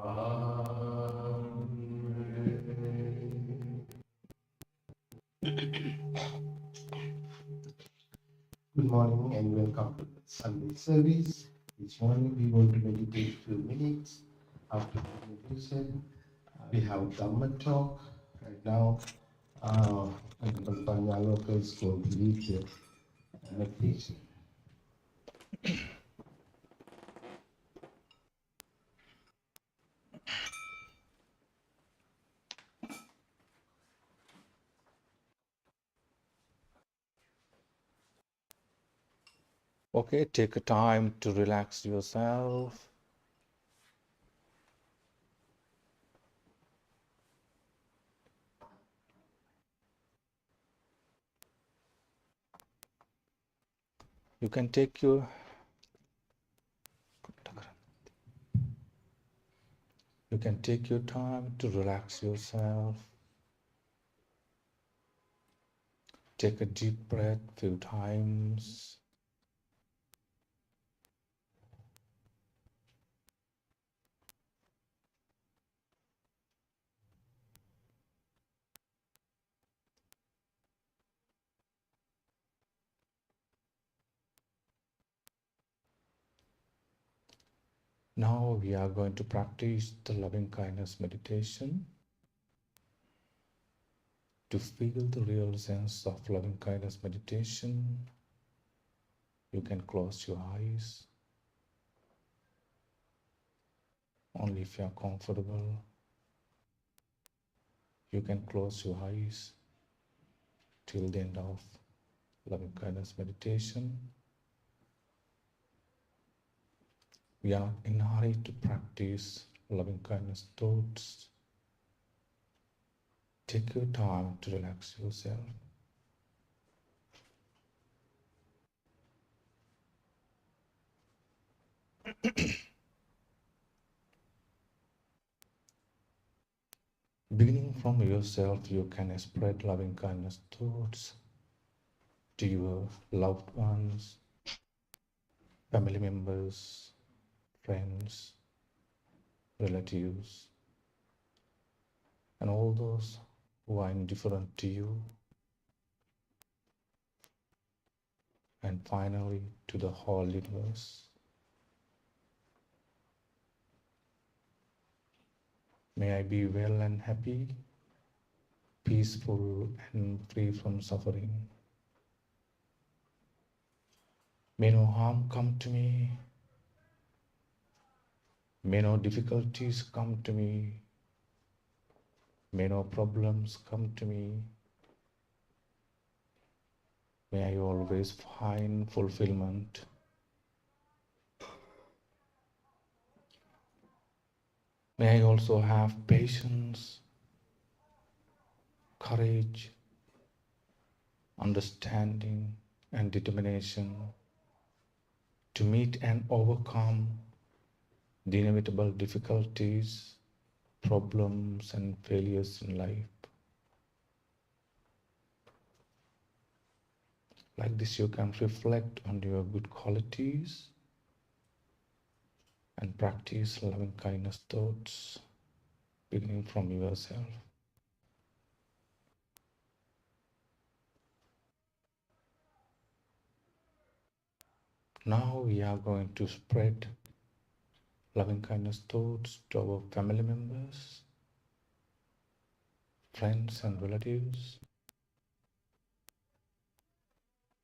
Good morning and welcome to the Sunday service. This morning we want to meditate few minutes. After meditation, we have Dhamma talk. Right now, Panya locals will lead the meditation. Okay, take a time to relax yourself. You can take your time to relax yourself. Take a deep breath few times. Now we are going to practice the loving kindness meditation. To feel the real sense of loving kindness meditation, you can close your eyes. Only if you are comfortable, you can close your eyes till the end of loving kindness meditation. We are not in a hurry to practice loving kindness thoughts. Take your time to relax yourself. Beginning from yourself, you can spread loving kindness thoughts to your loved ones, family members, friends, relatives, and all those who are indifferent to you. And finally, to the whole universe. May I be well and happy, peaceful and free from suffering. May no harm come to me. May no difficulties come to me. May no problems come to me. May I always find fulfillment. May I also have patience, courage, understanding, and determination to meet and overcome the inevitable difficulties, problems, and failures in life. Like this, you can reflect on your good qualities and practice loving kindness thoughts beginning from yourself. Now we are going to spread loving kindness thoughts to our family members, friends and relatives.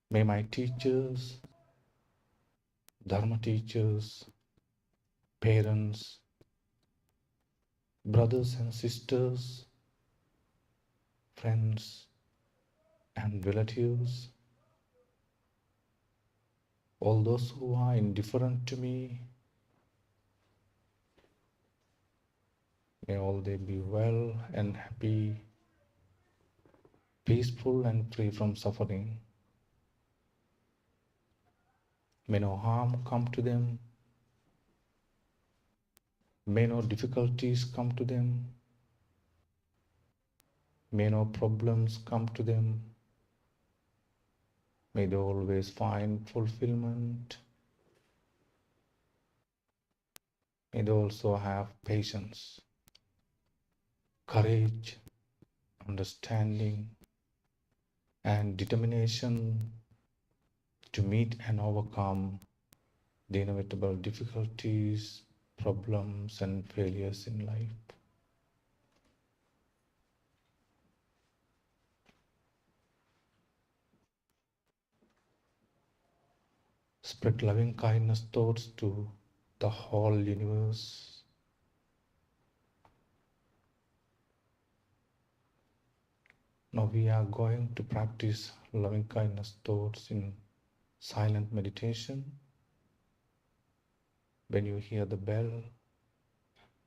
May my teachers, Dharma teachers, parents, brothers and sisters, friends and relatives, all those who are indifferent to me, may all they be well and happy, peaceful and free from suffering. May no harm come to them. May no difficulties come to them. May no problems come to them. May they always find fulfillment. May they also have patience, courage, understanding, and determination to meet and overcome the inevitable difficulties, problems, and failures in life. Spread loving kindness thoughts to the whole universe. Now we are going to practice loving kindness thoughts in silent meditation. When you hear the bell,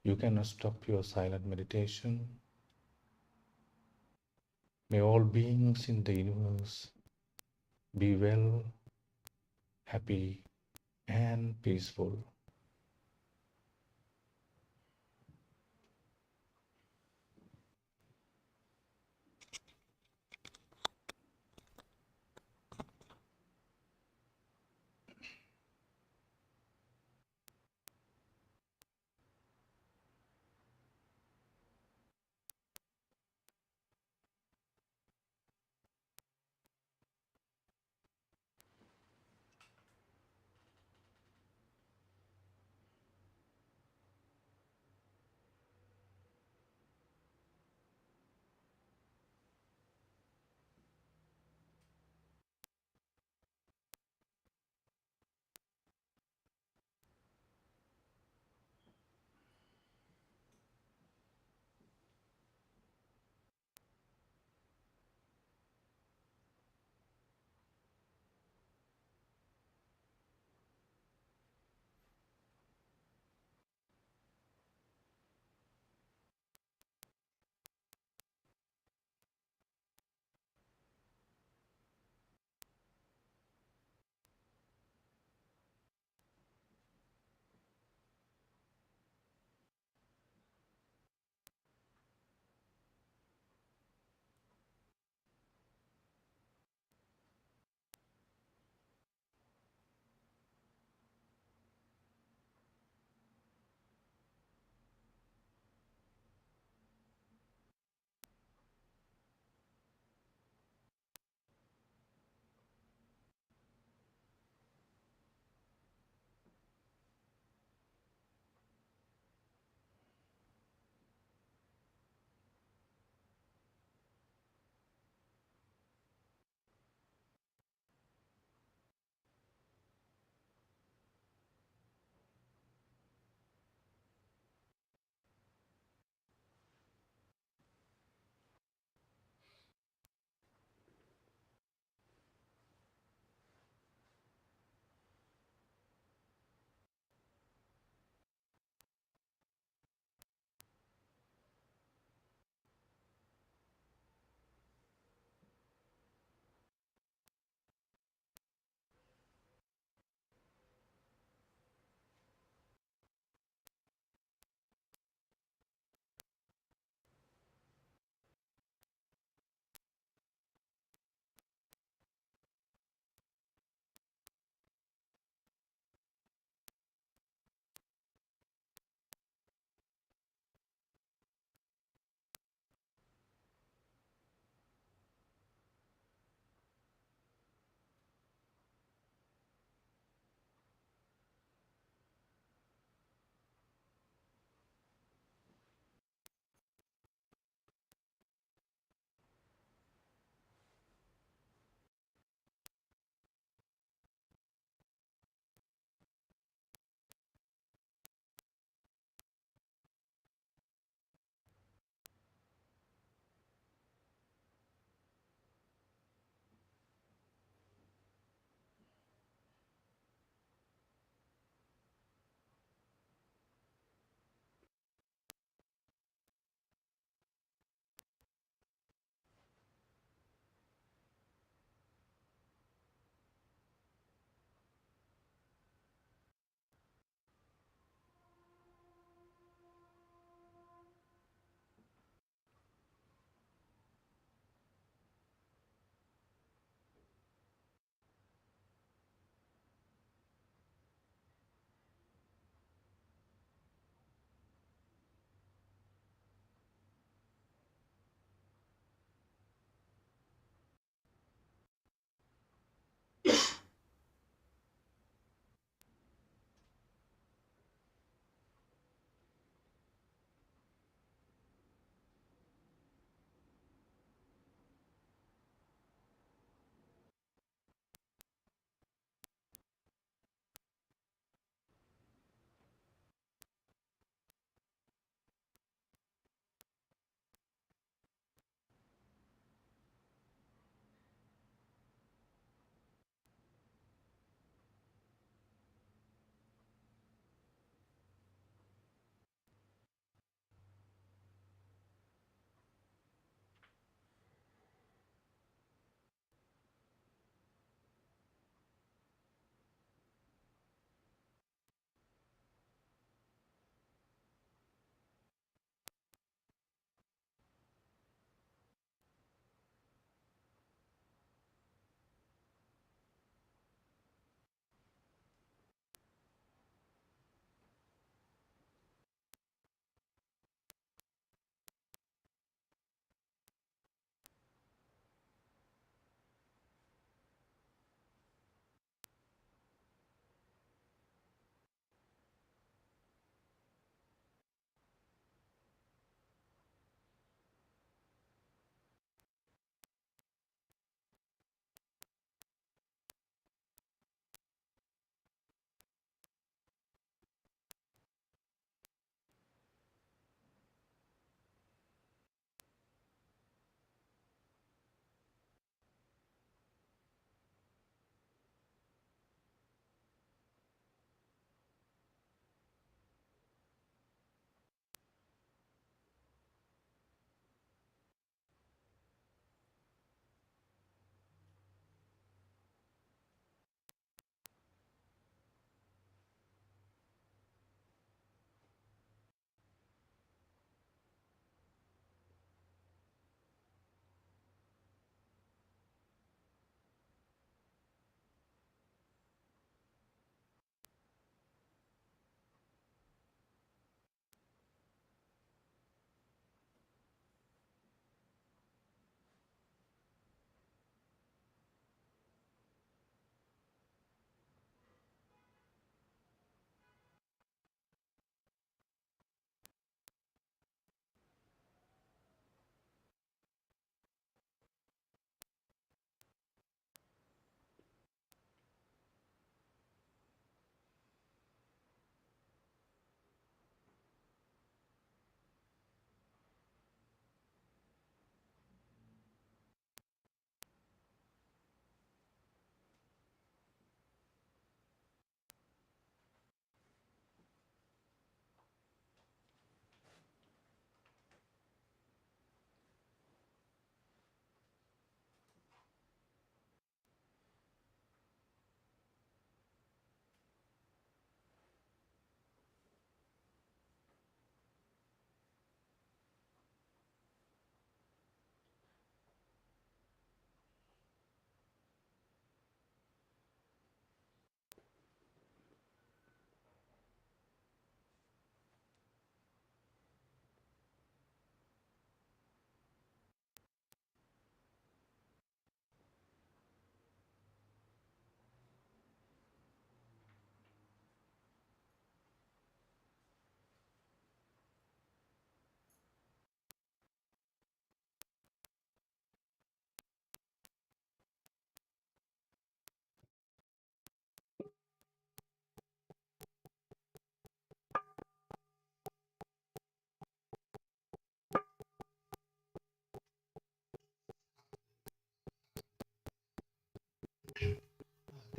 you cannot stop your silent meditation. May all beings in the universe be well, happy, and peaceful.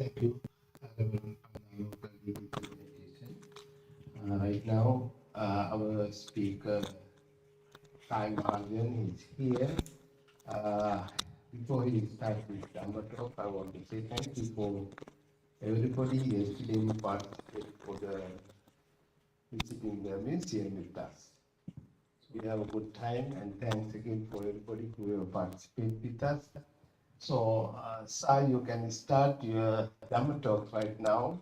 Thank you, Reverend Anna, for the meditation. Right now, our speaker, Sai Maharjan, is here. Uh, Before he starts his Dhamma talk, I want to say thank you for everybody yesterday who participated for the visiting the museum with us. We have a good time, and thanks again for everybody who have participated with us. So, Sai, you can start your Dhamma talk right now.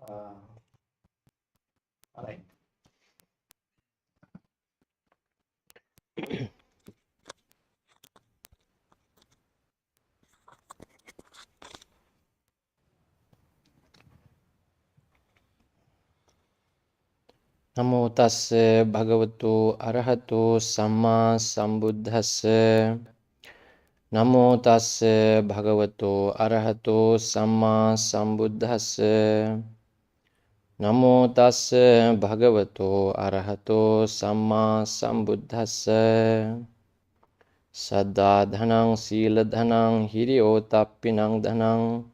All right. Namo tassa bhagavato arahato samma sambuddhassa. Namo tassa bhagavato arahato samma sambuddhassa. Namo tassa bhagavato arahato samma sambuddhassa. Saddha dhanang sila dhanang hiriyotappinang dhanang.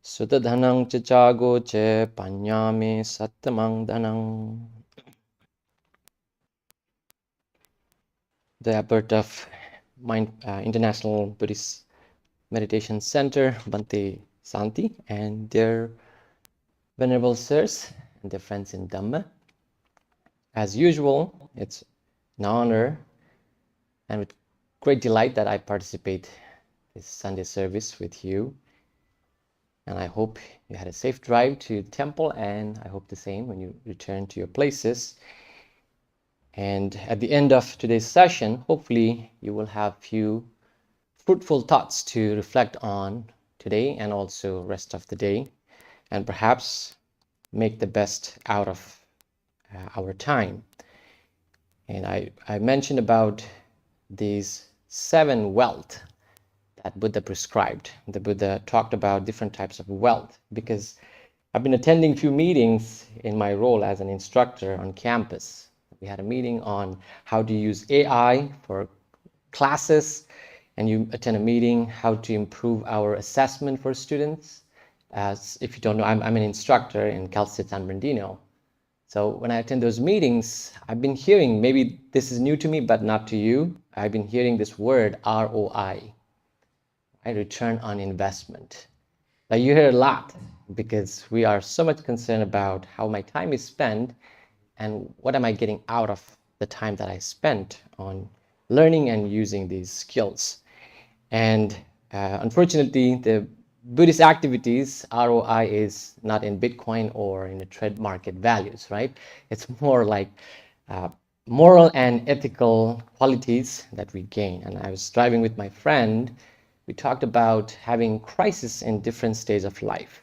Sutta dhanang chachago che panyame sattamang dhanang. The abbot of International Buddhist Meditation Center, Bhante Santi, and their venerable sirs and their friends in Dhamma. As usual, it's an honor and with great delight that I participate this Sunday service with you. And I hope you had a safe drive to the temple, and I hope the same when you return to your places. And at the end of today's session, hopefully you will have few fruitful thoughts to reflect on today and also rest of the day, and perhaps make the best out of our time. And I mentioned about these 7 wealth that Buddha prescribed. The Buddha talked about different types of wealth because I've been attending few meetings in my role as an instructor on campus. We had a meeting on how to use AI for classes, and you attend a meeting how to improve our assessment for students. As if you don't know, I'm an instructor in Cal State San Bernardino. So when I attend those meetings, I've been hearing, maybe this is new to me, but not to you. I've been hearing this word ROI, right? Return on investment. Now you hear a lot because we are so much concerned about how my time is spent and what am I getting out of the time that I spent on learning and using these skills. And unfortunately, the Buddhist activities, ROI, is not in Bitcoin or in the trade market values, right? It's more like moral and ethical qualities that we gain. And I was driving with my friend. We talked about having crisis in different stages of life.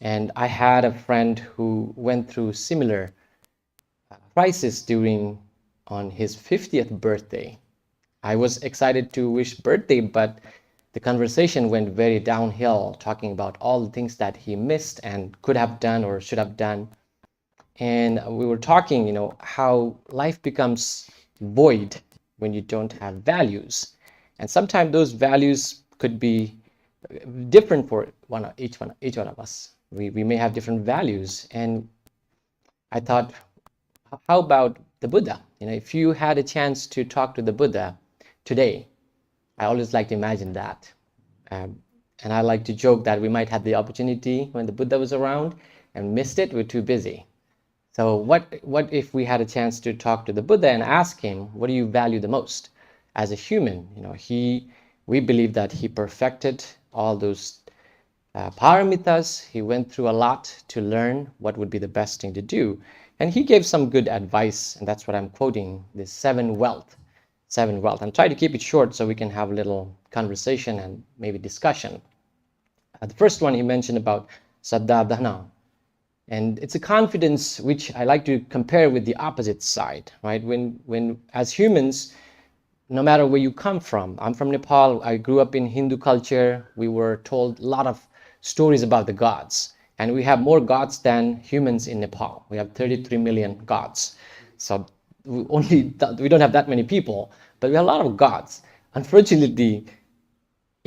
And I had a friend who went through similar crisis on his 50th birthday. I was excited to wish birthday, but the conversation went very downhill, talking about all the things that he missed and could have done or should have done. And we were talking, how life becomes void when you don't have values. And sometimes those values could be different for each one of us. We may have different values. And I thought, how about the Buddha? If you had a chance to talk to the Buddha today, I always like to imagine that. And I like to joke that we might have the opportunity when the Buddha was around and missed it, we're too busy. So what if we had a chance to talk to the Buddha and ask him, what do you value the most as a human? We believe that he perfected all those paramitas. He went through a lot to learn what would be the best thing to do. And he gave some good advice, and that's what I'm quoting, this 7 wealth. 7 wealth. I'm trying to keep it short so we can have a little conversation and maybe discussion. The first one he mentioned about Saddha Dhanam. And it's a confidence which I like to compare with the opposite side, right? When as humans, no matter where you come from, I'm from Nepal, I grew up in Hindu culture, we were told a lot of stories about the gods. And we have more gods than humans in Nepal. We have 33 million gods. So we don't have that many people, but we have a lot of gods. Unfortunately,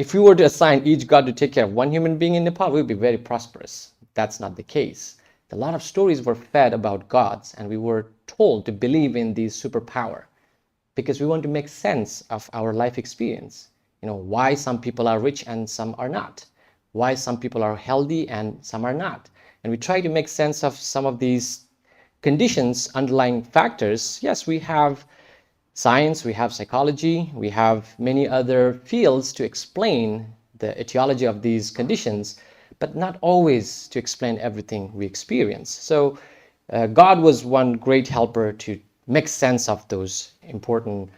If we were to assign each god to take care of one human being in Nepal, we would be very prosperous. That's not the case. A lot of stories were fed about gods, and we were told to believe in these superpower because we want to make sense of our life experience. Why some people are rich and some are not, why some people are healthy and some are not. And we try to make sense of some of these conditions, underlying factors. Yes, we have science, we have psychology, we have many other fields to explain the etiology of these conditions, but not always to explain everything we experience. So God was one great helper to make sense of those important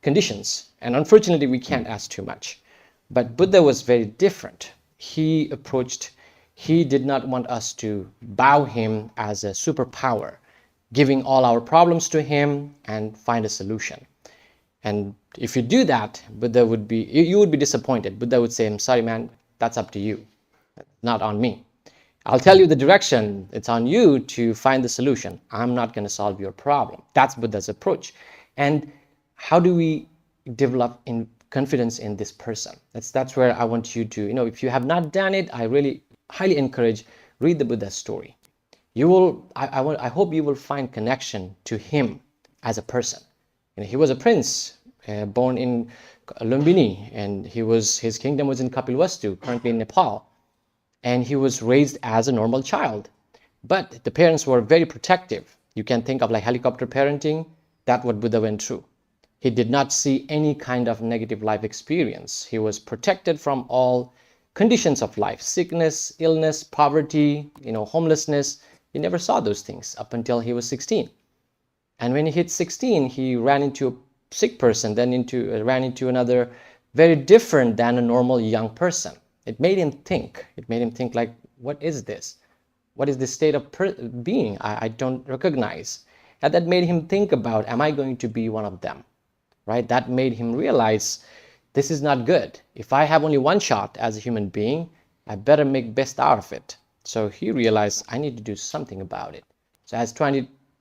conditions. And unfortunately, we can't ask too much. But Buddha was very different. He did not want us to bow him as a superpower, giving all our problems to him and find a solution. And if you do that, you would be disappointed. Buddha would say, I'm sorry, man, that's up to you, not on me. I'll tell you the direction. It's on you to find the solution. I'm not going to solve your problem. That's Buddha's approach. And how do we develop confidence in this person? That's where I want you to, if you have not done it, I really highly encourage, read the Buddha story. I hope you will find connection to him as a person. He was a prince born in Lumbini, and his kingdom was in Kapilwastu, currently in Nepal. And he was raised as a normal child. But the parents were very protective. You can think of like helicopter parenting. That's what Buddha went through. He did not see any kind of negative life experience. He was protected from all conditions of life, sickness, illness, poverty, homelessness. He never saw those things up until he was 16. And when he hit 16, he ran into a sick person, then ran into another very different than a normal young person. It made him think. It made him think like, what is this? What is this state of being I don't recognize? And that made him think about, am I going to be one of them? Right? That made him realize, this is not good. If I have only one shot as a human being, I better make best out of it. So he realized, I need to do something about it. So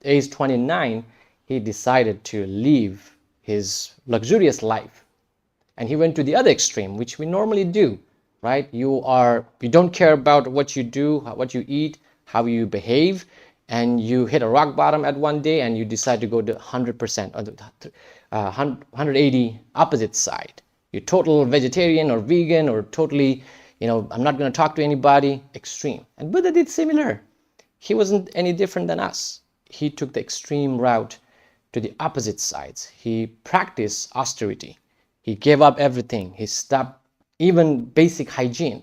age 29, he decided to leave his luxurious life. And he went to the other extreme, which we normally do, right? You don't care about what you do, what you eat, how you behave, and you hit a rock bottom at one day and you decide to go to 100% or 180 opposite side. You're total vegetarian or vegan or totally, I'm not going to talk to anybody, extreme. And Buddha did similar. He wasn't any different than us. He took the extreme route to the opposite sides. He practiced austerity. He gave up everything. He stopped even basic hygiene.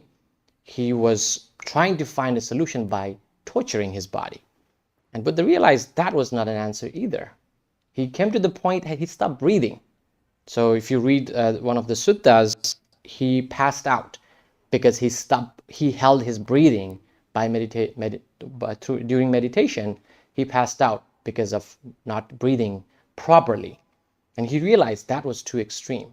He was trying to find a solution by torturing his body. And Buddha realized that was not an answer either. He came to the point that he stopped breathing. So if you read one of the suttas, he passed out because he held his breathing during meditation. He passed out because of not breathing properly. And he realized that was too extreme.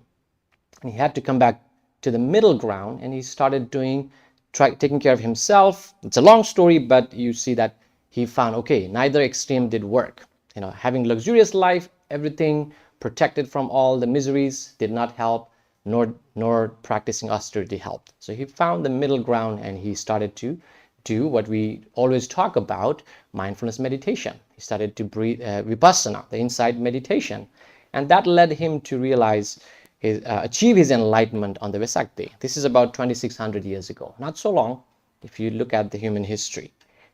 And he had to come back to the middle ground, and he started taking care of himself. It's a long story, but you see that he found, okay, neither extreme did work. Having luxurious life, everything protected from all the miseries did not help, nor practicing austerity helped. So he found the middle ground, and he started to do what we always talk about, mindfulness meditation. He started to breathe vipassana, the inside meditation. And that led him to realize, achieve his enlightenment on the Vesak day. This is about 2,600 years ago. Not so long if you look at the human history.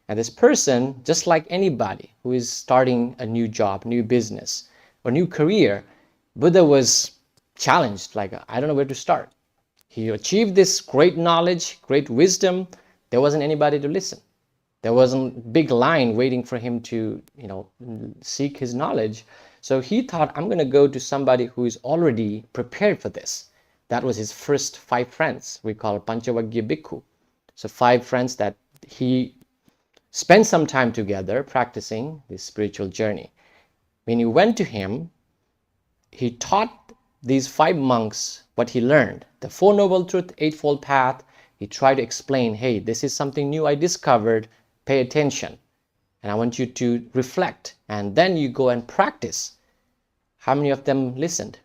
And this person, just like anybody who is starting a new job, new business, or new career, Buddha was challenged, like, I don't know where to start. He achieved this great knowledge, great wisdom. There wasn't anybody to listen. There wasn't a big line waiting for him to, seek his knowledge. So he thought, I'm going to go to somebody who is already prepared for this. That was his first 5 friends. We call Panchavagya Bhikkhu. So 5 friends that he spent some time together practicing this spiritual journey. When he went to him, he taught these 5 monks what he learned. The 4 Noble Truths, Eightfold Path. He tried to explain, hey, this is something new I discovered. Pay attention. And I want you to reflect. And then you go and practice. How many of them listened?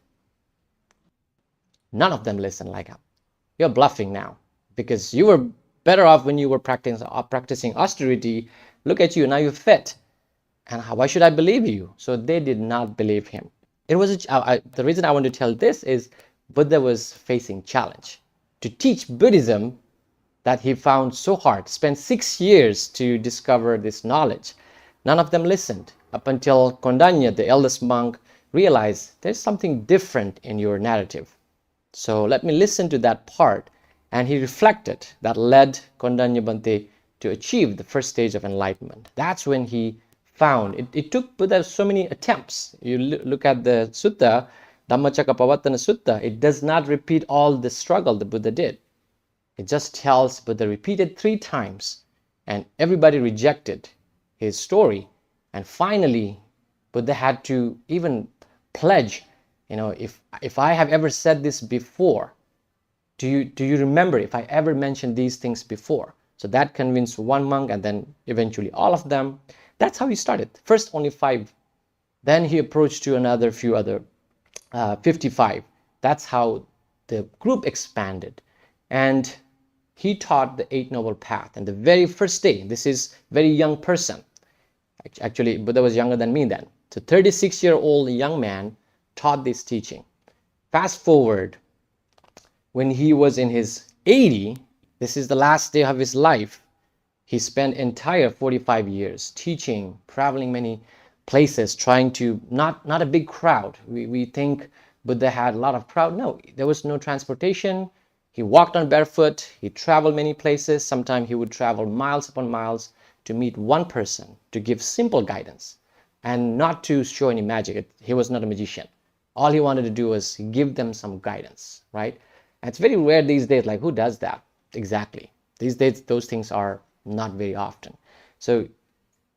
None of them listened like you're bluffing now, because you were better off when you were practicing austerity. Look at you, now you're fit. And why should I believe you? So they did not believe him. It was the reason I want to tell this is Buddha was facing challenge. To teach Buddhism that he found so hard, spent 6 years to discover this knowledge. None of them listened up until Kondanya, the eldest monk, realized there's something different in your narrative. So let me listen to that part. And he reflected. That led Kondanya Bante to achieve the first stage of enlightenment. That's when he found. It took Buddha so many attempts. You look at the sutta, Dhammacakkappavattana Sutta, it does not repeat all the struggle the Buddha did. It just tells Buddha repeated 3 times, and everybody rejected his story. And finally, Buddha had to even pledge, if I have ever said this before, do you remember if I ever mentioned these things before? So that convinced one monk, and then eventually all of them. That's how he started. First only 5. Then he approached to another few other 55. That's how the group expanded. And he taught the 8 Noble Path. And the very first day, this is very young person. Actually, Buddha was younger than me then. So 36-year-old young man taught this teaching. Fast forward, when he was in his 80, this is the last day of his life. He spent entire 45 years teaching, traveling many places, trying to, not a big crowd. We think Buddha had a lot of crowd. No, there was no transportation. He walked on barefoot. He traveled many places. Sometimes he would travel miles upon miles to meet one person, to give simple guidance, and not to show any magic. He was not a magician. All he wanted to do was give them some guidance, right? And it's very rare these days, like who does that? Exactly. These days, those things are not very often. So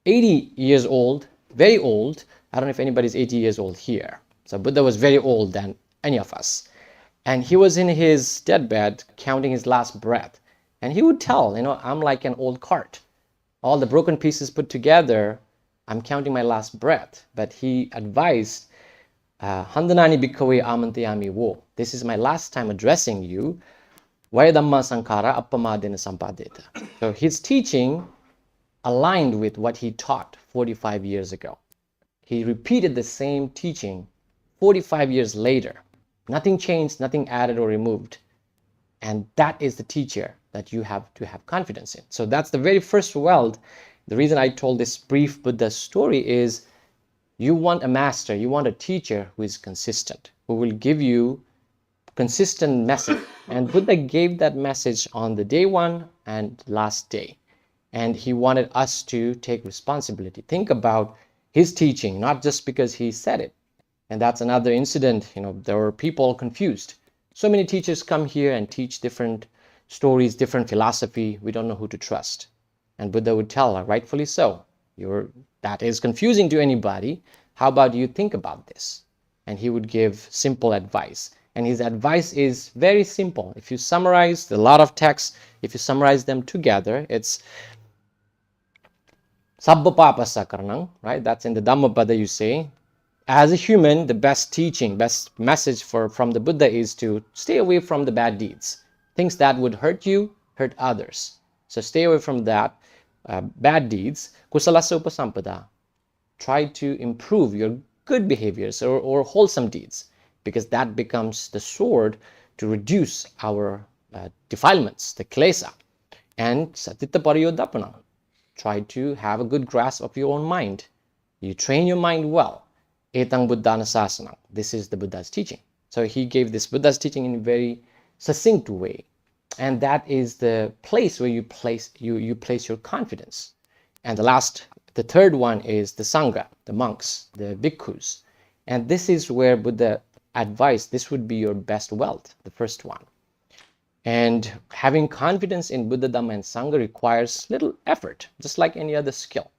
80 years old, very old. I don't know if anybody's 80 years old here. So Buddha was very old than any of us. And he was in his deathbed counting his last breath. And he would tell, I'm like an old cart. All the broken pieces put together, I'm counting my last breath. But he advised, Handanani bhikkhave amantayami wo. This is my last time addressing you. Vaya Dhamma sankara appamadena sampadeta. So his teaching aligned with what he taught 45 years ago. He repeated the same teaching 45 years later. Nothing changed, nothing added or removed. And that is the teacher that you have to have confidence in. So that's the very first wealth. The reason I told this brief Buddha story is you want a master, you want a teacher who is consistent, who will give you consistent message. And Buddha gave that message on the day 1 and last day. And he wanted us to take responsibility. Think about his teaching, not just because he said it. And that's another incident. There were people confused. So many teachers come here and teach different stories, different philosophy. We don't know who to trust. And Buddha would tell her, rightfully so. That is confusing to anybody. How about you think about this? And he would give simple advice. And his advice is very simple. If you summarize a lot of texts, if you summarize them together, it's Sabba Papa Sakaranang, right? That's in the Dhammapada you say. As a human, the best teaching, best message from the Buddha is to stay away from the bad deeds. Things that would hurt you, hurt others. So stay away from that, bad deeds. Kusalasa upasampada. Try to improve your good behaviors or wholesome deeds, because that becomes the sword to reduce our defilements, the klesa. And satitta pariyodapana. Try to have a good grasp of your own mind. You train your mind well. Etang Buddhana Sasanam. This is the Buddha's teaching. So he gave this Buddha's teaching in a very succinct way. And that is the place where you place your confidence. And the third one is the Sangha, the monks, the bhikkhus. And this is where Buddha advised this would be your best wealth, the first one. And having confidence in Buddha, Dhamma, and Sangha requires little effort, just like any other skill.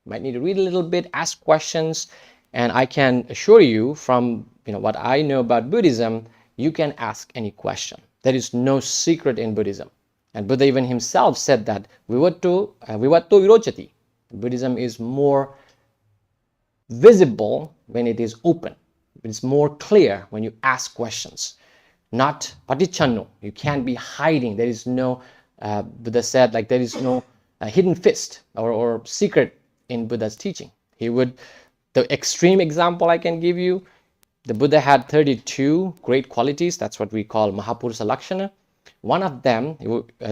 You might need to read a little bit, ask questions, and I can assure you from what I know about Buddhism, you can ask any question. There is no secret in Buddhism. And Buddha even himself said that vivatto virochati. Buddhism is more visible when it is open. It is more clear when you ask questions. not patichanno. You can't be hiding. There is no, Buddha said, like there is no hidden fist or secret in Buddha's teaching. He would, the extreme example I can give you, the Buddha had 32 great qualities. That's what we call Mahapurusa Lakshana. One of them,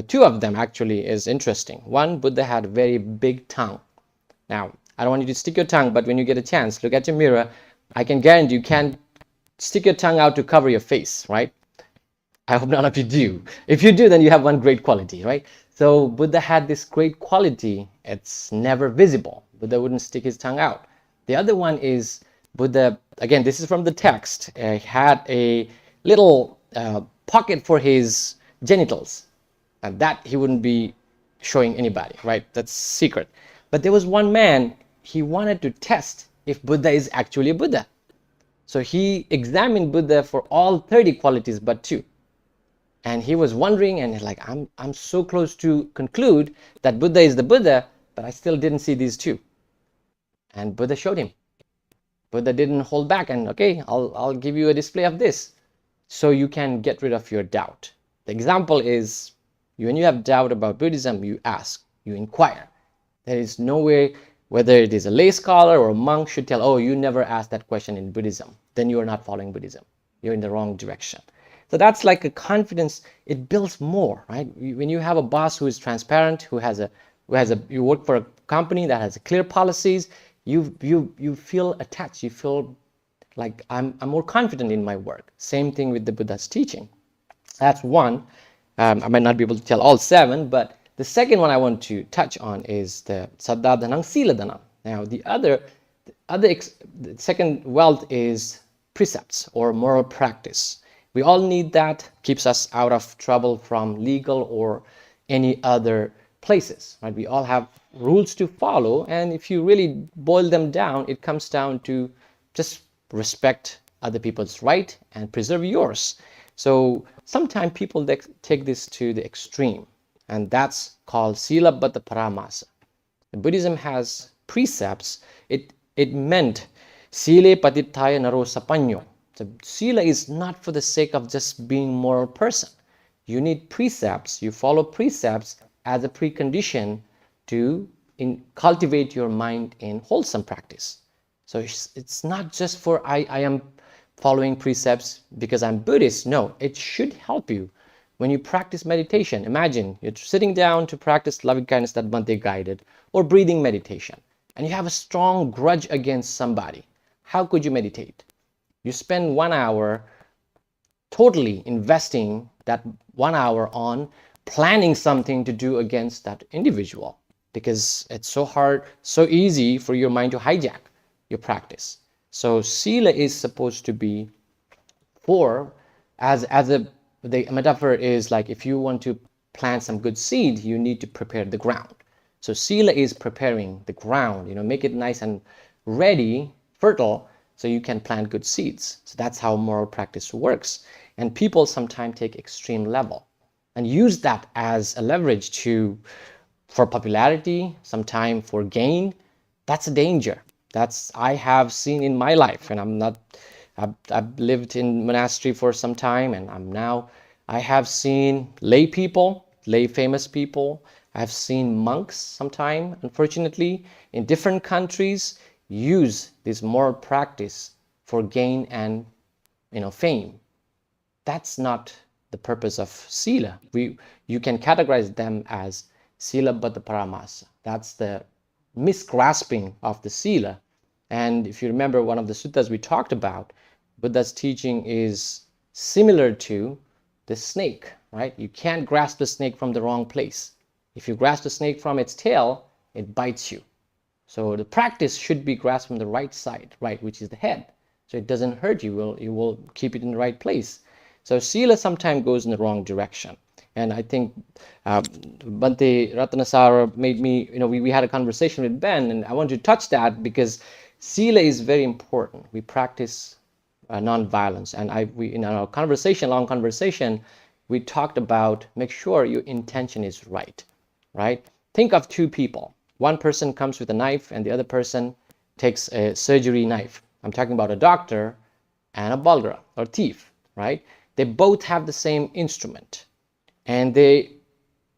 two of them actually is interesting. One, Buddha had a very big tongue. Now, I don't want you to stick your tongue, but when you get a chance, look at your mirror. I can guarantee you can't stick your tongue out to cover your face, right? I hope none of you do. If you do, then you have one great quality, right? So Buddha had this great quality. It's never visible. Buddha wouldn't stick his tongue out. The other one is Buddha, again, this is from the text, had a little pocket for his genitals, and that he wouldn't be showing anybody, right? That's secret. But there was one man, he wanted to test if Buddha is actually a Buddha. So he examined Buddha for all 30 qualities but 2. And he was wondering, and like, I'm so close to conclude that Buddha is the Buddha, but I still didn't see these 2. And Buddha showed him. Buddha didn't hold back and, okay, I'll give you a display of this. So you can get rid of your doubt. The example is, when you have doubt about Buddhism, you ask, you inquire. There is no way, whether it is a lay scholar or a monk should tell, oh, you never asked that question in Buddhism. Then you are not following Buddhism. You're in the wrong direction. So that's like a confidence. It builds more, right? When you have a boss who is transparent, who has a, you work for a company that has clear policies, you feel attached. You feel like I'm more confident in my work. Same thing with the Buddha's teaching. That's one. I might not be able to tell all 7, but the second one I want to touch on is the Saddha Dhanam Sila Dhanam. Now, the second wealth is precepts or moral practice. We all need that. Keeps us out of trouble from legal or any other places, right? We all have rules to follow, and if you really boil them down, it comes down to just respect other people's right and preserve yours. So sometimes people take this to the extreme, and that's called Sila Bhatta Paramasa. Buddhism has precepts. It meant Sile Patittaya Naro Sapanyo. So Sila is not for the sake of just being a moral person. You need precepts. You follow precepts as a precondition to cultivate your mind in wholesome practice. So it's not just for I am following precepts because I'm Buddhist. No, it should help you. When you practice meditation, imagine you're sitting down to practice loving kindness that Bhante guided, or breathing meditation, and you have a strong grudge against somebody. How could you meditate? You spend 1 hour totally investing that 1 hour on planning something to do against that individual, because it's so hard, so easy for your mind to hijack your practice. So Sila is supposed to be for, the metaphor is like, if you want to plant some good seed, you need to prepare the ground. So Sila is preparing the ground, make it nice and ready, fertile, so you can plant good seeds. So that's how moral practice works. And people sometimes take extreme level and use that as a leverage for popularity, sometimes for gain. That's a danger. I have seen in my life, and I've lived in monastery for some time, and I have seen lay people, lay famous people. I've seen monks sometime, unfortunately, in different countries use this moral practice for gain and fame. That's not the purpose of Sila. You can categorize them as Sila Bhatta Paramasa. That's the misgrasping of the Sila. And if you remember one of the suttas we talked about, Buddha's teaching is similar to the snake, right? You can't grasp the snake from the wrong place. If you grasp the snake from its tail, it bites you. So the practice should be grasped from the right side, right, which is the head. So it doesn't hurt you. You will keep it in the right place. So Sila sometimes goes in the wrong direction. And I think Bhante Ratanasara made me, we had a conversation with Ben, and I want to touch that because Sila is very important. We practice non-violence. And in our long conversation, we talked about make sure your intention is right, right? Think of 2 people. One person comes with a knife and the other person takes a surgery knife. I'm talking about a doctor and a bulgara or thief, right? they both have the same instrument, and they,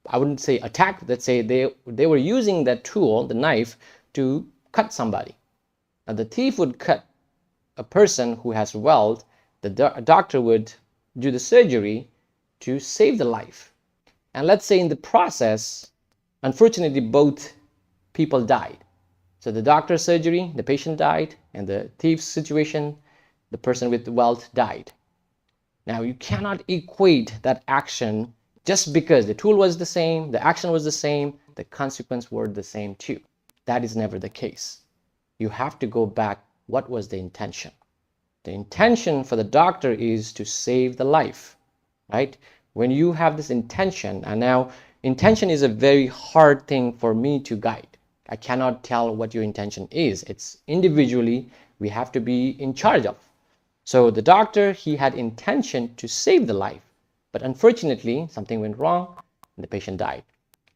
I wouldn't say attack, let's say they were using that tool, the knife, to cut somebody. Now the thief would cut a person who has wealth, the doctor would do the surgery to save the life. And let's say in the process, unfortunately, both people died. So the doctor's surgery, the patient died, and the thief's situation, the person with wealth died. Now you cannot equate that action just because the tool was the same, the action was the same, the consequence were the same too. That is never the case. You have to go back, what was the intention? The intention for the doctor is to save the life, right? When you have this intention, and now intention is a very hard thing for me to guide. I cannot tell what your intention is. It's individually, we have to be in charge of. So the doctor, he had intention to save the life, but unfortunately something went wrong and the patient died.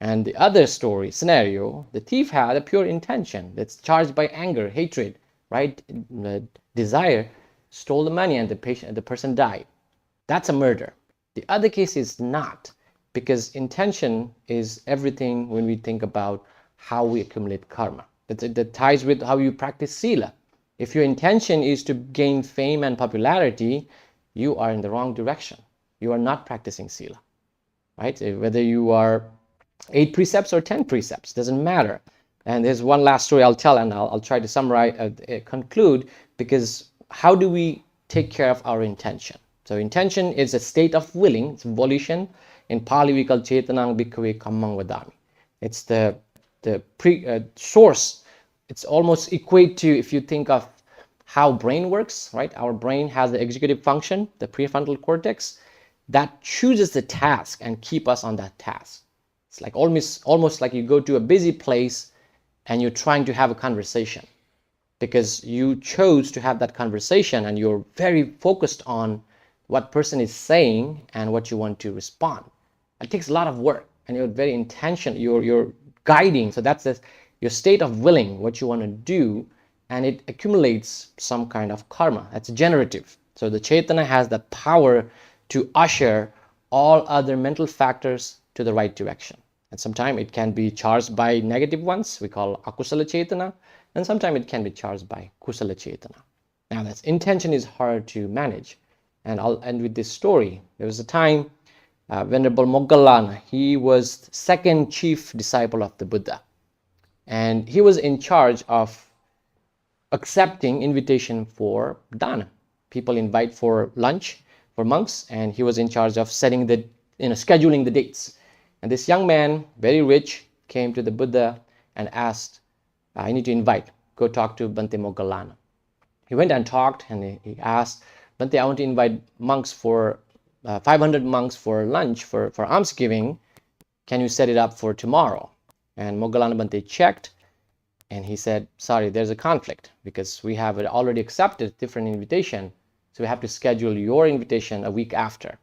And the other story, scenario, the thief had a pure intention that's charged by anger, hatred, right? Desire, stole the money, and the person died. That's a murder. The other case is not, because intention is everything when we think about how we accumulate karma. That ties with how you practice sila. If your intention is to gain fame and popularity, you are in the wrong direction. You are not practicing sila, right? Whether you are 8 precepts or 10 precepts, doesn't matter. And there's one last story I'll tell, and I'll try to summarize, conclude, because how do we take care of our intention? So intention is a state of willing, it's volition. In Pali we call chetanang bhikkhave kammang vadami. It's the source. It's almost equate to, if you think of how brain works, right? Our brain has the executive function, the prefrontal cortex, that chooses the task and keep us on that task. It's like almost like you go to a busy place and you're trying to have a conversation because you chose to have that conversation and you're very focused on what person is saying and what you want to respond. It takes a lot of work and you're very intentional, you're guiding. So that's your state of willing, what you want to do, and it accumulates some kind of karma. That's generative. So the Chaitanya has the power to usher all other mental factors to the right direction. And sometimes it can be charged by negative ones, we call akusala Chaitanya, and sometimes it can be charged by kusala Chaitanya. Now that's intention is hard to manage. And I'll end with this story. There was a time Venerable Moggallana, he was second chief disciple of the Buddha. And he was in charge of accepting invitation for dana. People invite for lunch for monks, and he was in charge of setting the, scheduling the dates. And this young man, very rich, came to the Buddha and asked, I need to invite, go talk to Bhante Moggallana. He went and talked and he asked, Bhante, I want to invite monks for 500 monks for lunch, for almsgiving. Can you set it up for tomorrow? And Moggallana Bhante checked and he said, sorry, there's a conflict because we have already accepted different invitation. So we have to schedule your invitation a week after.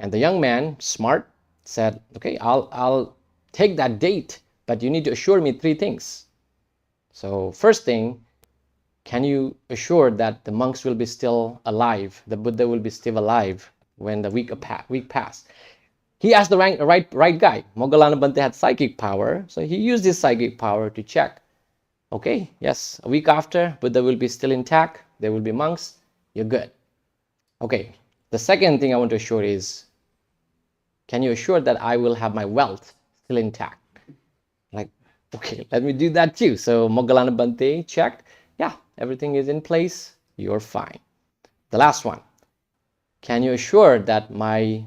And the young man, smart, said, okay, I'll take that date, but you need to assure me 3 things. So first thing, can you assure that the monks will be still alive, the Buddha will be still alive when the week passed? He asked the right guy. Moggallana Bhante had psychic power, so he used his psychic power to check. Okay, yes, a week after, Buddha will be still intact, there will be monks, you're good. Okay, the second thing I want to assure is, can you assure that I will have my wealth still intact? Like, okay, let me do that too. So Moggallana Bhante checked, yeah, everything is in place, you're fine. The last one, can you assure that my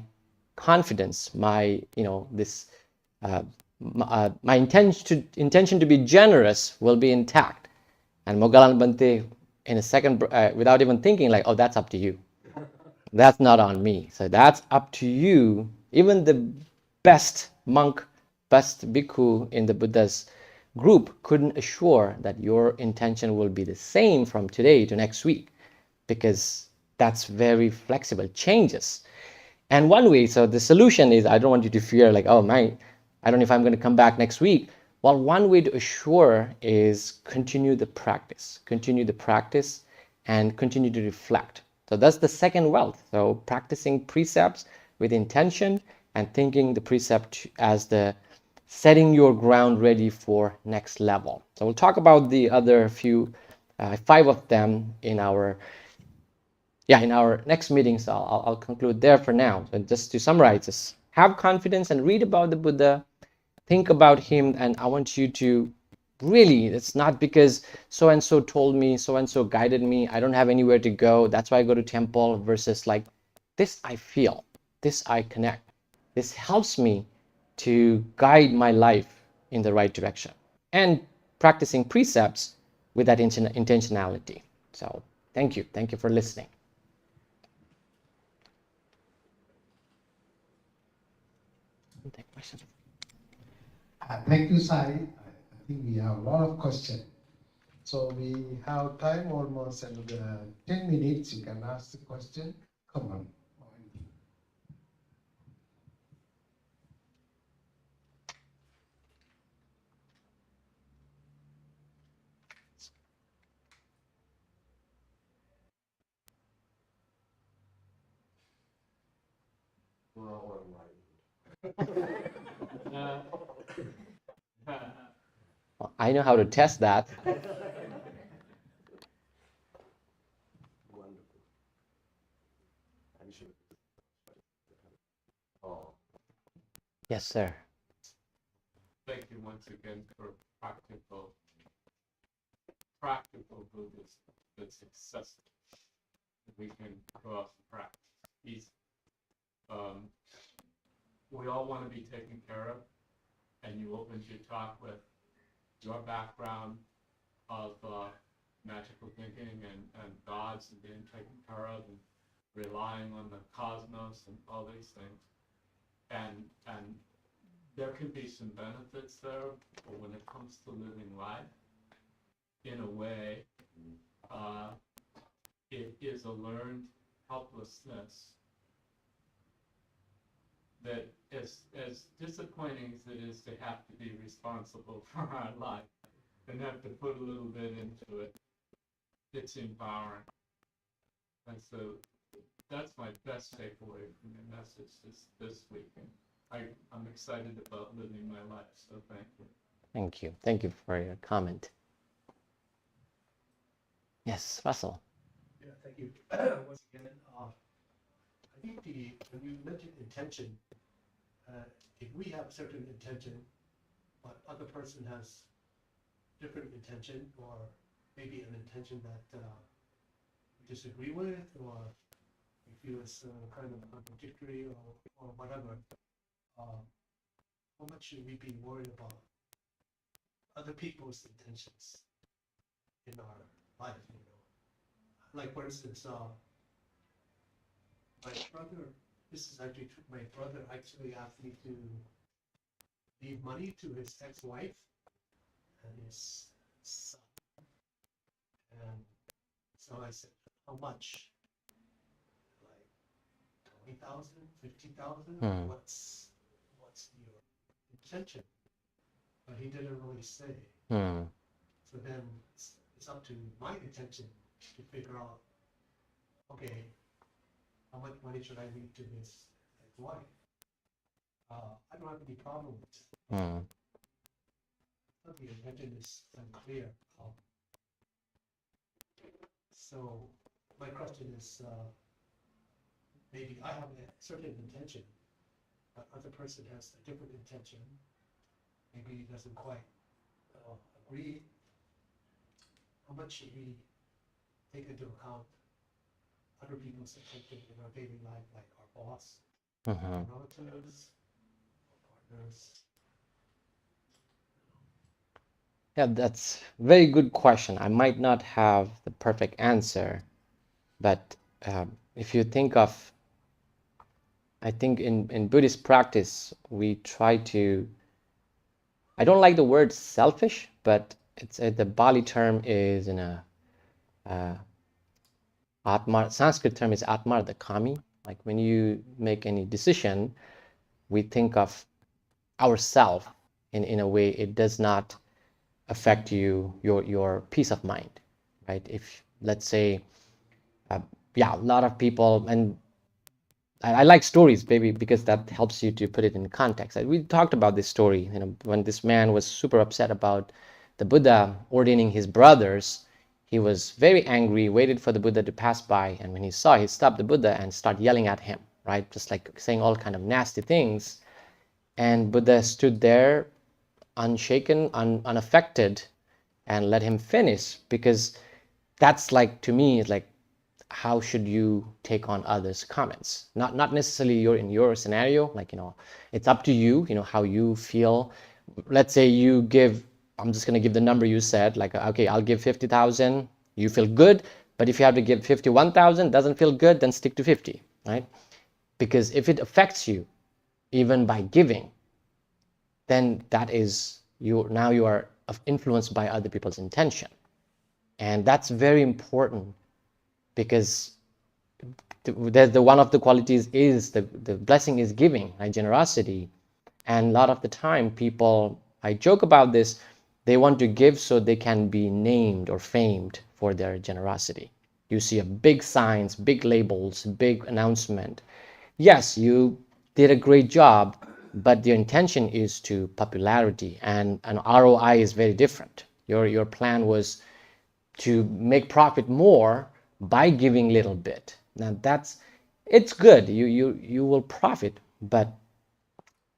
confidence, my my intention to be generous will be intact? And Moggallana Bhante, in a second, without even thinking, like, oh, that's up to you. That's not on me. So that's up to you. Even the best monk, best bhikkhu in the Buddha's group couldn't assure that your intention will be the same from today to next week, because that's very flexible, changes. And one way, so the solution is, I don't want you to fear like, oh my, I don't know if I'm going to come back next week. Well, one way to assure is continue the practice and continue to reflect. So that's the second wealth. So practicing precepts with intention and thinking the precept as the setting your ground ready for next level. So we'll talk about the other few, 5 of them in our next meeting. So I'll conclude there for now. So just to summarize this, have confidence and read about the Buddha, think about him, and I want you to really, it's not because so and so told me, so and so guided me, I don't have anywhere to go, that's why I go to temple, versus like, this I feel, this I connect, this helps me to guide my life in the right direction, and practicing precepts with that intentionality. So thank you for listening. Take questions. Thank you, Sai. I think we have a lot of questions. So we have time almost another 10 minutes. You can ask the question. Come on. I know how to test that. Yes, sir. Thank you once again for practical Buddhism that's accessible. We can cross practice easy. We all want to be taken care of, and you opened your talk with your background of magical thinking and gods and being taken care of and relying on the cosmos and all these things. And there can be some benefits there, but when it comes to living life, in a way, it is a learned helplessness that as disappointing as it is to have to be responsible for our life and have to put a little bit into it, it's empowering. And so that's my best takeaway from your message this week. And I'm excited about living my life, so thank you. Thank you. Thank you for your comment. Yes, Russell. Yeah, thank you. Once again, I think when you mention intention, if we have a certain intention, but other person has different intention, or maybe an intention that we disagree with, or we feel it's kind of contradictory, or whatever, how much should we be worried about other people's intentions in our life? You know, like for instance, my brother. This is actually true. My brother actually asked me to leave money to his ex-wife and his son. And so I said, how much? Like 20,000, 50,000? What's your intention? But he didn't really say. So then it's up to my intention to figure out, okay, how much money should I leave to his ex-wife? I don't have any problem with it. But the intention is unclear. So my question is, maybe I have a certain intention, but other person has a different intention. Maybe he doesn't quite agree. How much should we take into account other people's intention in our daily life, like our boss, our relatives, our partners? Yeah, that's a very good question. I might not have the perfect answer, but if you think of, I think in Buddhist practice, we try to, I don't like the word selfish, but it's the Bali term is in a Atma, Sanskrit term is Atmardakami. Like when you make any decision, we think of ourselves in a way it does not affect your peace of mind, right? If let's say yeah, a lot of people, and I like stories, maybe because that helps you to put it in context. We talked about this story, when this man was super upset about the Buddha ordaining his brothers. He was very angry, waited for the Buddha to pass by, and when he saw, he stopped the Buddha and started yelling at him, right? Just like saying all kind of nasty things. And Buddha stood there unshaken, unaffected, and let him finish, because that's like, to me, it's like, how should you take on others' comments? Not necessarily you're in your scenario, like, it's up to you, how you feel. Let's say you give, I'm just going to give the number you said, like, okay, I'll give 50,000, you feel good, but if you have to give 51,000, doesn't feel good, then stick to 50, right? Because if it affects you, even by giving, then that is, now you are influenced by other people's intention. And that's very important, because the one of the qualities is the blessing is giving, right? Generosity. And a lot of the time people, I joke about this, they want to give so they can be named or famed for their generosity. You see a big signs, big labels, big announcement. Yes, you did a great job, but your intention is to popularity, and an ROI is very different. Your plan was to make profit more by giving little bit. Now it's good. You will profit, but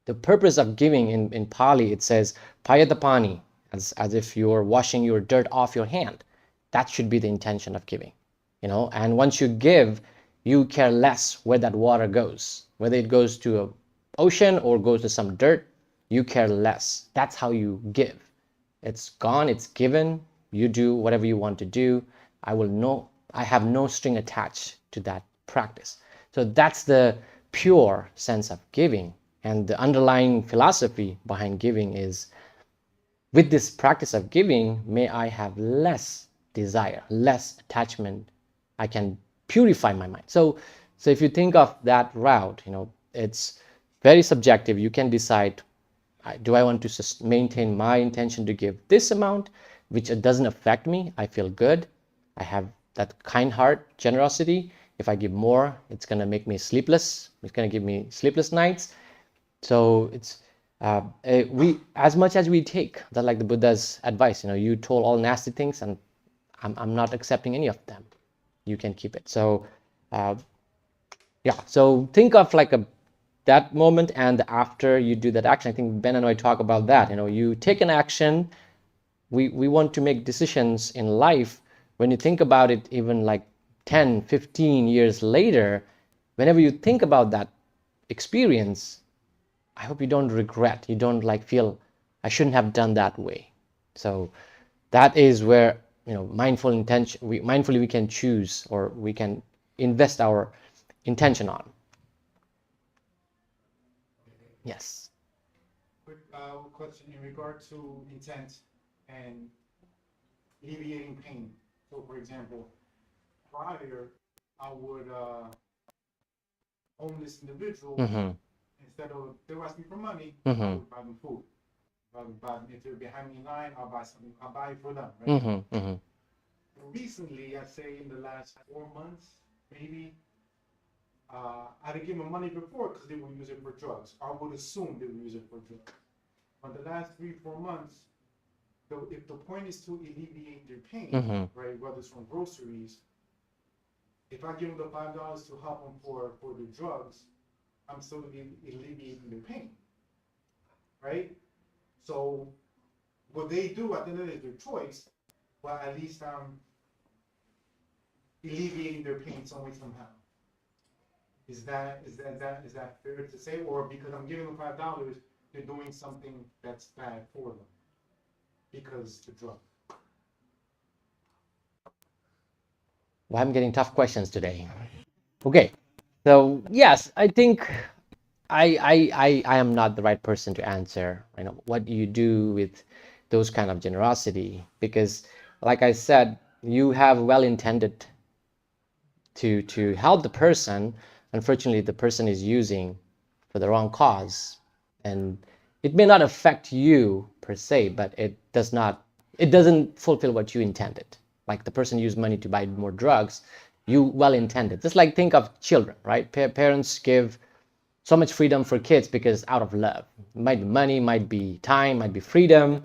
the purpose of giving, in Pali it says payatapani, as if you're washing your dirt off your hand. That should be the intention of giving. And once you give, you care less where that water goes, whether it goes to an ocean or goes to some dirt. You care less. That's how you give. It's gone, it's given. You do whatever you want to do. I have no string attached to that practice. So that's the pure sense of giving. And the underlying philosophy behind giving is, with this practice of giving, may I have less desire, less attachment. I can purify my mind. So if you think of that route, it's very subjective. You can decide, do I want to maintain my intention to give this amount, which doesn't affect me? I feel good. I have that kind heart, generosity. If I give more, it's going to make me sleepless. It's going to give me sleepless nights. So it's we, as much as we take, that like the Buddha's advice, you told all nasty things, and I'm not accepting any of them. You can keep it. So yeah. So think of like that moment, and after you do that action, I think Ben and I talk about that. You take an action. We want to make decisions in life. When you think about it, even like 10, 15 years later, whenever you think about that experience, I hope you don't regret. You don't like feel, I shouldn't have done that way. So that is where, mindful intention, mindfully we can choose, or we can invest our intention on. Yes. Quick question in regard to intent and alleviating pain. So, for example, prior, I would own this individual. Instead of they were asking for money, I would buy them food. If they're behind me in line, I'll buy something. I'll buy it for them, right? Recently, I'd say in the last 4 months, maybe, I didn't give them money before because they would use it for drugs. I would assume they would use it for drugs. But the last 3-4 months, if the point is to alleviate their pain, right, whether it's from groceries, if I give them the $5 to help them for the drugs, I'm still alleviating their pain, right? So what they do at the end of the day is their choice, but at least I'm alleviating their pain some way, somehow. Is that fair to say? Or because I'm giving them $5, they're doing something that's bad for them because the drug. Well, I'm getting tough questions today. Okay, so yes, I think I am not the right person to answer, what you do with those kind of generosity, because like I said, you have well intended to help the person. Unfortunately, the person is using for the wrong cause, and it may not affect you per se, but it doesn't fulfill what you intended. Like the person used money to buy more drugs, you well intended. Just like think of children, right? Parents give so much freedom for kids because out of love. It might be money, might be time, might be freedom,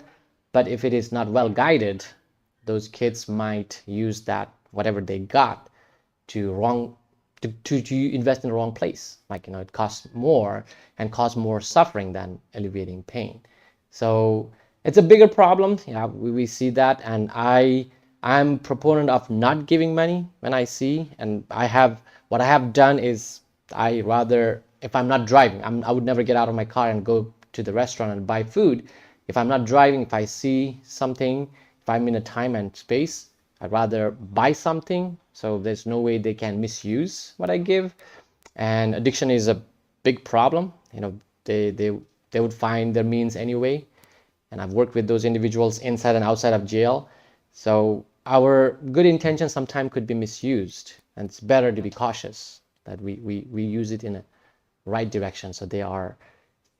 but if it is not well guided, those kids might use that whatever they got to invest in the wrong place. Like, it costs more and cause more suffering than alleviating pain. So it's a bigger problem. Yeah, we see that, and I'm proponent of not giving money when I see, and what I have done is I rather, if I'm not driving, I would never get out of my car and go to the restaurant and buy food. If I'm not driving, if I see something, if I'm in a time and space, I'd rather buy something, so there's no way they can misuse what I give. And addiction is a big problem. They would find their means anyway. And I've worked with those individuals inside and outside of jail. So our good intention sometimes could be misused, and it's better to be cautious that we use it in a right direction. So they are,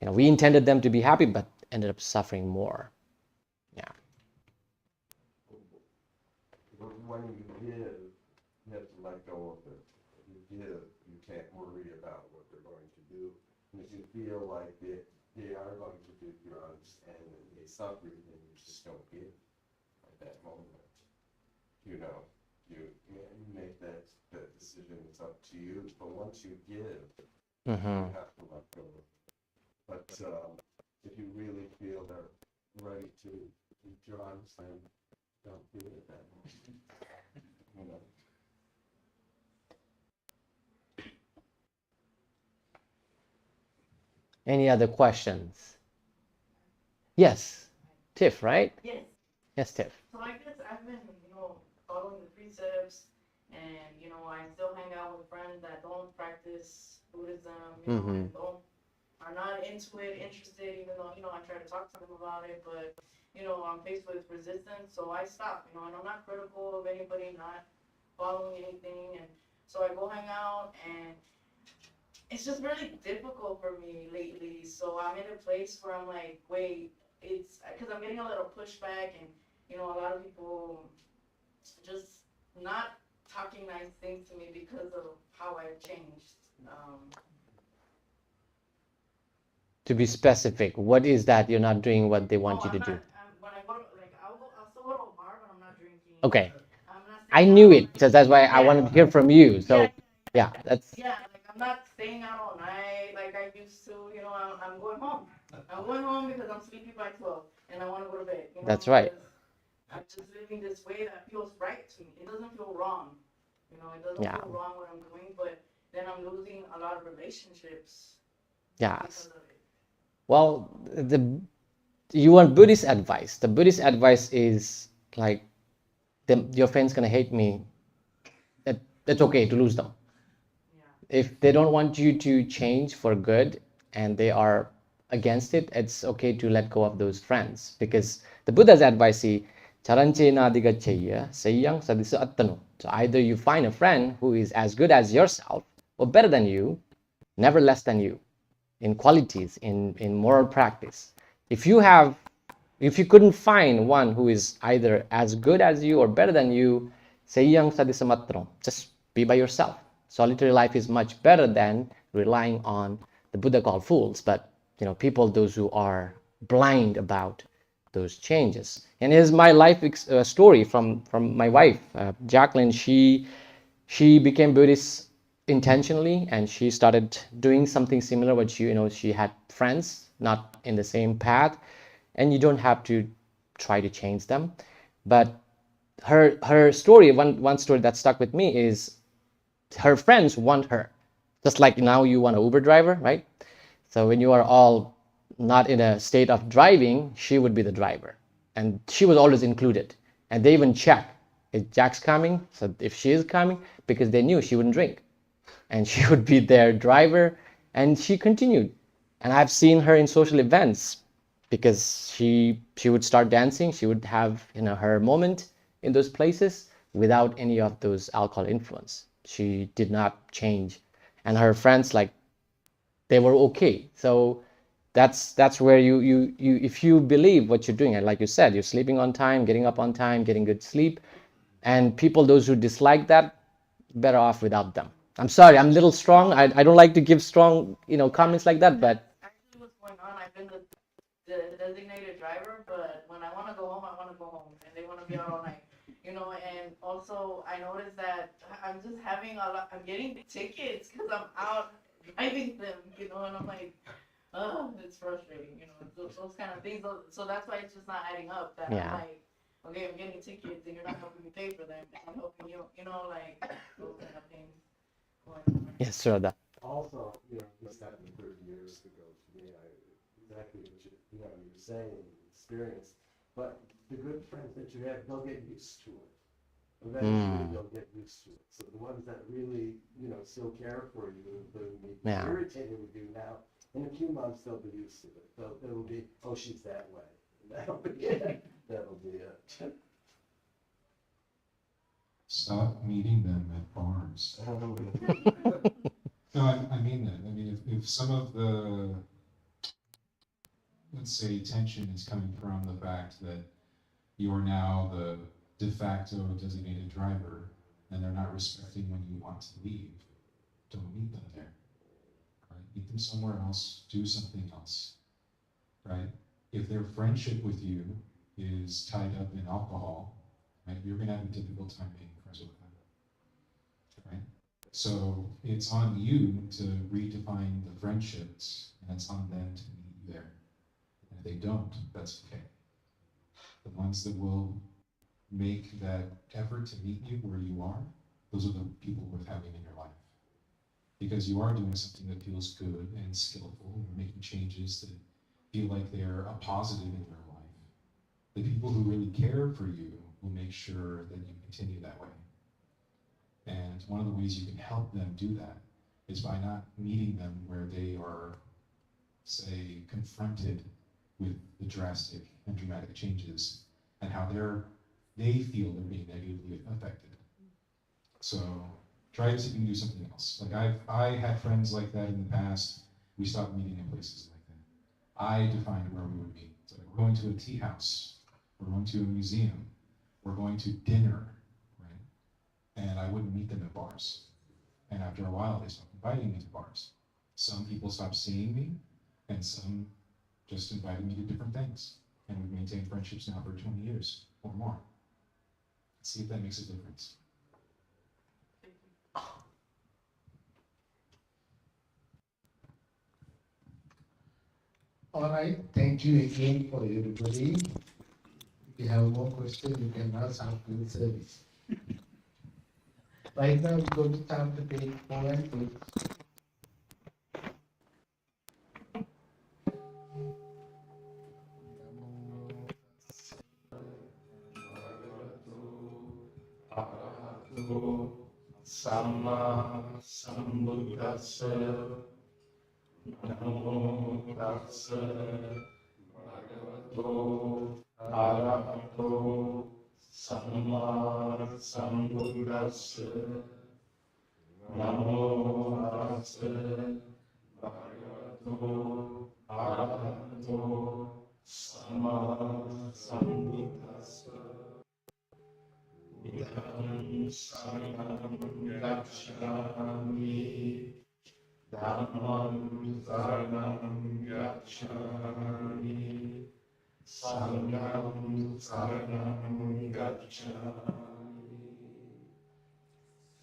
we intended them to be happy, but ended up suffering more. Yeah. When you give, you have to let go of it. If you give, you can't worry about what they're going to do. And if you feel like they are going to do drugs and they suffer, then you just don't give at that moment. You make that decision. It's up to you. But once you give, you have to let go. But if you really feel they're ready to do drugs, then don't do it at that moment. Any other questions? Yes, Tiff, right? Yes. Yes, Tiff. So I guess I've been, following the precepts, and I still hang out with friends that don't practice Buddhism, and are not into it, interested, even though I try to talk to them about it, but I'm faced with resistance, so I stop. And I'm not critical of anybody not following anything, and so I go hang out, and it's just really difficult for me lately. So I'm in a place where I'm like, wait, it's because I'm getting a little pushback, and a lot of people just not talking nice things to me because of how I've changed. To be specific, what is that you're not doing what they want you to do? When I go to, I'll still go to a bar, but I'm not drinking. Okay. I'm not I staying knew out. it, so that's why I wanted to hear from you. So yeah, that's Yeah, I'm not staying out all night like I used to. I'm going home. I'm going home because I'm sleepy by 12 and I want to go to bed. That's right. I'm just living this way that feels right to me. It doesn't feel wrong. It doesn't Yeah. feel wrong what I'm doing, but then I'm losing a lot of relationships yes. because of it. Well, you want Buddhist advice. The Buddhist advice is like, your friend's gonna hate me. It's okay to lose them. Yeah. If they don't want you to change for good and they are against it, it's okay to let go of those friends, because the Buddha's advice is so either you find a friend who is as good as yourself or better than you, never less than you, in qualities, in moral practice. If you couldn't find one who is either as good as you or better than you, just be by yourself. Solitary life is much better than relying on the Buddha called fools, but people, those who are blind about those changes. And here's my life story from my wife, Jacqueline. She became Buddhist intentionally, and she started doing something similar. What she had friends not in the same path, and you don't have to try to change them. But her story, one story that stuck with me is her friends want her, just like now you want an Uber driver, right? So when you are all not in a state of driving, she would be the driver, and she was always included. And they even check, is Jack's coming? So if she is coming, because they knew she wouldn't drink, and she would be their driver, and she continued. And I've seen her in social events, because she would start dancing, she would have her moment in those places without any of those alcohol influence. She did not change, and her friends, like, they were okay. So that's where you if you believe what you're doing, and like you said, you're sleeping on time, getting up on time, getting good sleep, and people, those who dislike that, better off without them. I'm sorry, I'm a little strong. I don't like to give strong, comments like that, but Actually, what's going on? I've been the designated driver, but when I want to go home, I want to go home, and they want to be out all night. And also I noticed that I'm just having I'm getting tickets because I'm out driving them, and I'm like, oh, it's frustrating, those kind of things. So that's why it's just not adding up. That Yeah. I'm like, okay, I'm getting tickets, and you're not helping me pay for them. I'm helping you, like those kind of things going on. yes, Shraddha. Also, this happened 30 years ago to me. Exactly what you're saying, experience. But the good friends that you have, they'll get used to it. Eventually, they'll get used to it. So the ones that really, still care for you, they'll be Yeah. irritated with you now. In a few months, they'll be used to it. It'll be, oh, she's that way. That'll be it. That'll be it. Stop meeting them at bars. No, I mean that. I mean, if some of the, let's say, tension is coming from the fact that you are now the de facto designated driver and they're not respecting when you want to leave, don't meet them there. Right? Meet them somewhere else, do something else. Right? If their friendship with you is tied up in alcohol, right, you're going to have a difficult time being friends with them. Right? So it's on you to redefine the friendships, and it's on them to meet you there. And if they don't, that's okay. The ones that will make that effort to meet you where you are, those are the people worth having in your life. Because you are doing something that feels good and skillful, and you're making changes that feel like they're a positive in your life. The people who really care for you will make sure that you continue that way. And one of the ways you can help them do that is by not meeting them where they are, say, confronted with the drastic and dramatic changes and how they feel they're being negatively affected. So try to see if you can do something else. Like I had friends like that in the past. We stopped meeting in places like that. I defined where we would meet. So like, we're going to a tea house, we're going to a museum, we're going to dinner, right? And I wouldn't meet them at bars. And after a while, they stopped inviting me to bars. Some people stopped seeing me, and some just invited me to different things. And we've maintained friendships now for 20 years or more. Let's see if that makes a difference. All right, thank you again for everybody. If you have more questions, you can ask after the service. Right now, we're going to start the page 4 and 5. Sama Sambuddhassa Namo Tassa Bhagavato Arahato Sama Sambuddhassa Namo Tassa Bhagavato Arahato Sama Sambuddhassa Idam saranam gacchami, Dhammam saranam gacchami, Sangham saranam gacchami.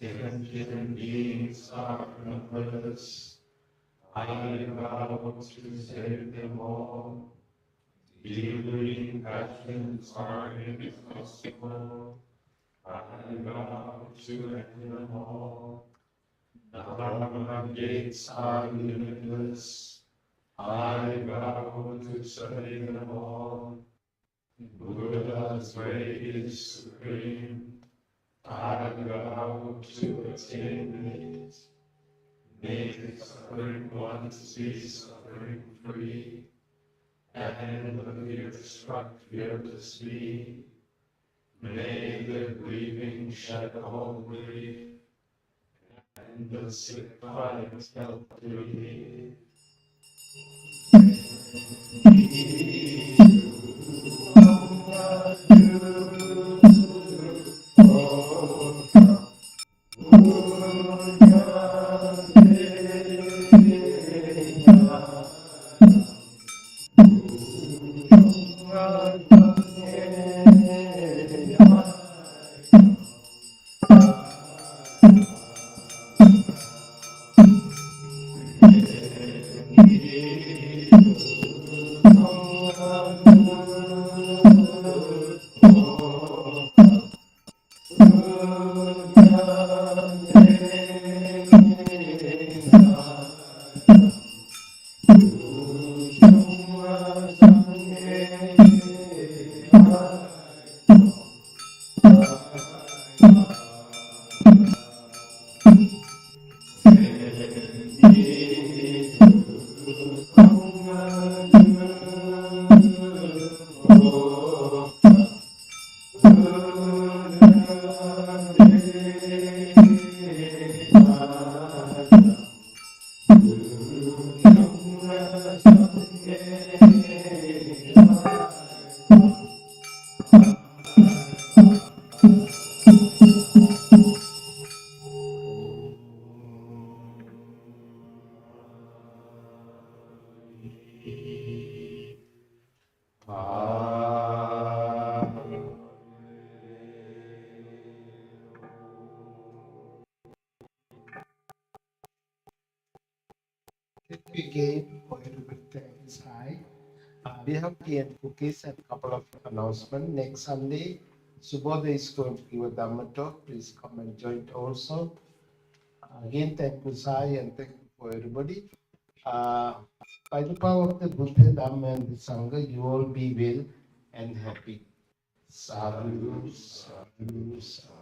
Sentient beings are numerous. I vow to save them all. Delivering passions are impossible. I vow to end them all. The Dhamma gates are limitless. I vow to study them all. Buddha's way is supreme. I vow to attain it. Make suffering ones be suffering free, and the fear-struck fearlessly. May the grieving shed all grief, and the sick find health relief. Oh, Again, for everybody, thanks. Hi. We have tea and cookies and a couple of announcements. Next Sunday, Subodha is going to give a Dhamma talk. Please come and join it also. Again, thank you, Sai, and thank you for everybody. By the power of the Buddha, Dhamma, and the Sangha, you all be well and happy. Sadhu, sadhu, sadhu.